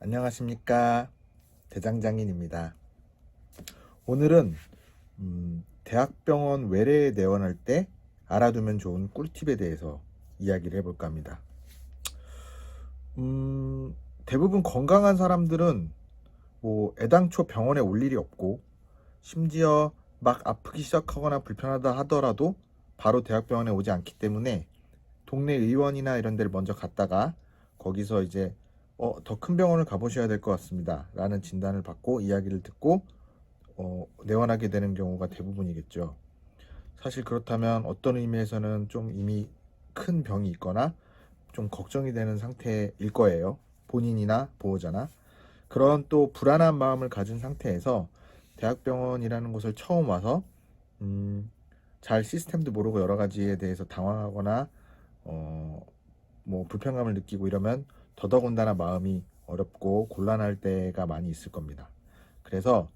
안녕하십니까. 대장장인입니다. 오늘은 대학병원 외래에 내원할 때 알아두면 좋은 꿀팁에 대해서 이야기를 해볼까 합니다. 대부분 건강한 사람들은 애당초 병원에 올 일이 없고, 심지어 막 아프기 시작하거나 불편하다 하더라도 바로 대학병원에 오지 않기 때문에 동네 의원이나 이런 데를 먼저 갔다가 거기서 이제 더 큰 병원을 가보셔야 될 것 같습니다 라는 진단을 받고 이야기를 듣고 내원하게 되는 경우가 대부분이겠죠. 사실 그렇다면 어떤 의미에서는 좀 이미 큰 병이 있거나 좀 걱정이 되는 상태일 거예요. 본인이나 보호자나. 그런 또 불안한 마음을 가진 상태에서 대학병원이라는 곳을 처음 와서 잘 시스템도 모르고 여러 가지에 대해서 당황하거나 불편감을 느끼고 이러면 더더군다나 마음이 어렵고 곤란할 때가 많이 있을 겁니다. 그래서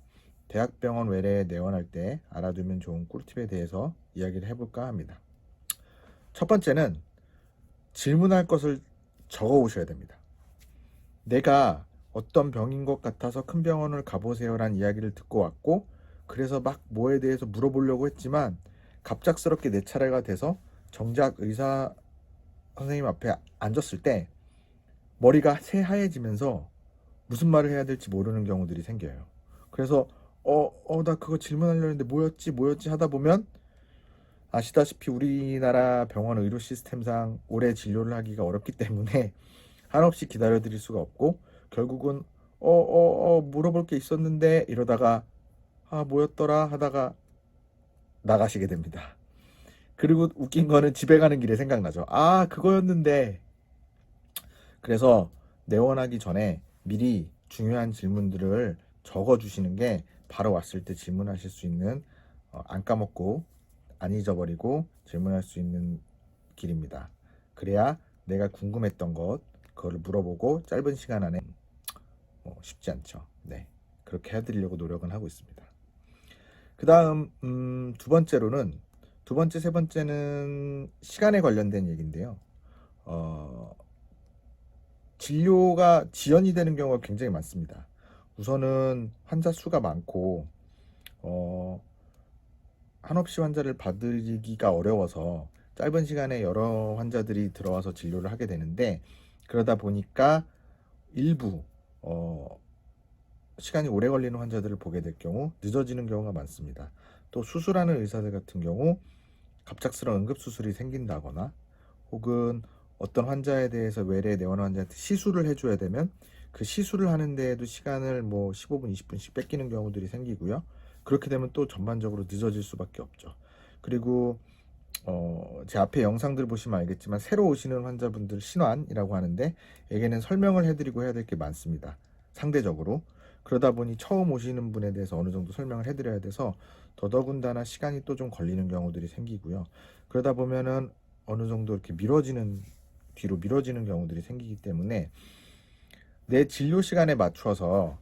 대학병원 외래에 내원할 때 알아두면 좋은 꿀팁에 대해서 이야기를 해볼까 합니다. 첫 번째는 질문할 것을 적어 오셔야 됩니다. 내가 어떤 병인 것 같아서 큰 병원을 가보세요라는 이야기를 듣고 왔고, 그래서 막 뭐에 대해서 물어보려고 했지만 갑작스럽게 내 차례가 돼서 정작 의사 선생님 앞에 앉았을 때 머리가 새하얘지면서 무슨 말을 해야 될지 모르는 경우들이 생겨요. 그래서 나 그거 질문하려고 했는데 뭐였지 하다 보면, 아시다시피 우리나라 병원 의료 시스템상 오래 진료를 하기가 어렵기 때문에 한없이 기다려 드릴 수가 없고, 결국은 물어볼 게 있었는데 이러다가 뭐였더라 하다가 나가시게 됩니다. 그리고 웃긴 거는 집에 가는 길에 생각나죠. 그거였는데. 그래서 내원하기 전에 미리 중요한 질문들을 적어 주시는 게 바로 왔을 때 질문하실 수 있는, 안 까먹고 안 잊어버리고 질문할 수 있는 길입니다. 그래야 내가 궁금했던 그거를 물어보고 짧은 시간 안에 쉽지 않죠. 네, 그렇게 해드리려고 노력은 하고 있습니다. 그 다음 두 번째, 세 번째는 시간에 관련된 얘기인데요. 진료가 지연이 되는 경우가 굉장히 많습니다. 우선은 환자 수가 많고 한없이 환자를 받으기가 어려워서 짧은 시간에 여러 환자들이 들어와서 진료를 하게 되는데, 그러다 보니까 일부 시간이 오래 걸리는 환자들을 보게 될 경우 늦어지는 경우가 많습니다. 또 수술하는 의사들 같은 경우 갑작스러운 응급수술이 생긴다거나, 혹은 어떤 환자에 대해서 외래 내원 환자한테 시술을 해줘야 되면 그 시술을 하는 데에도 시간을 15분, 20분씩 뺏기는 경우들이 생기고요. 그렇게 되면 또 전반적으로 늦어질 수밖에 없죠. 그리고 제 앞에 영상들 보시면 알겠지만 새로 오시는 환자분들 신환이라고 하는데, 에게는 설명을 해드리고 해야 될 게 많습니다. 상대적으로. 그러다 보니 처음 오시는 분에 대해서 어느 정도 설명을 해드려야 돼서 더더군다나 시간이 또 좀 걸리는 경우들이 생기고요. 그러다 보면은 어느 정도 이렇게 뒤로 미뤄지는 경우들이 생기기 때문에 내 진료 시간에 맞춰서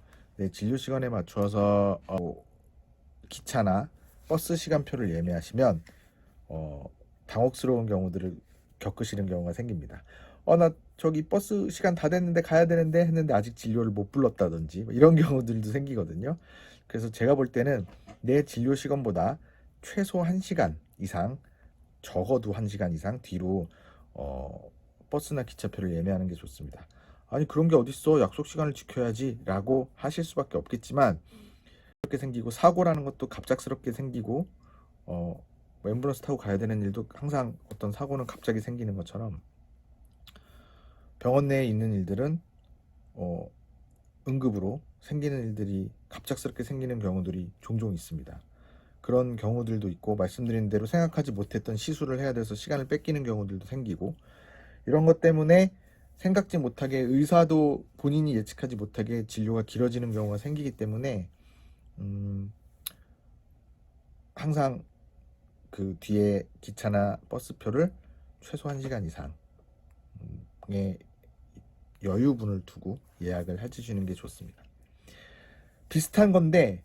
기차나 버스 시간표를 예매하시면 당혹스러운 경우들을 겪으시는 경우가 생깁니다. 나 저기 버스 시간 다 됐는데 가야 되는데 했는데 아직 진료를 못 불렀다든지 이런 경우들도 생기거든요. 그래서 제가 볼 때는 내 진료 시간보다 최소 1시간 이상, 적어도 1시간 이상 뒤로 버스나 기차표를 예매하는 게 좋습니다. 아니, 그런 게 어딨어, 약속 시간을 지켜야지 라고 하실 수밖에 없겠지만, 그렇게 생기고 사고라는 것도 갑작스럽게 생기고 앰뷸런스 타고 가야 되는 일도 항상 어떤 사고는 갑자기 생기는 것처럼 병원 내에 있는 일들은 응급으로 생기는 일들이 갑작스럽게 생기는 경우들이 종종 있습니다. 그런 경우들도 있고, 말씀드린 대로 생각하지 못했던 시술을 해야 돼서 시간을 뺏기는 경우들도 생기고, 이런 것 때문에 생각지 못하게 의사도 본인이 예측하지 못하게 진료가 길어지는 경우가 생기기 때문에 항상 그 뒤에 기차나 버스표를 최소 1시간 이상의 여유분을 두고 예약을 해주시는 게 좋습니다. 비슷한 건데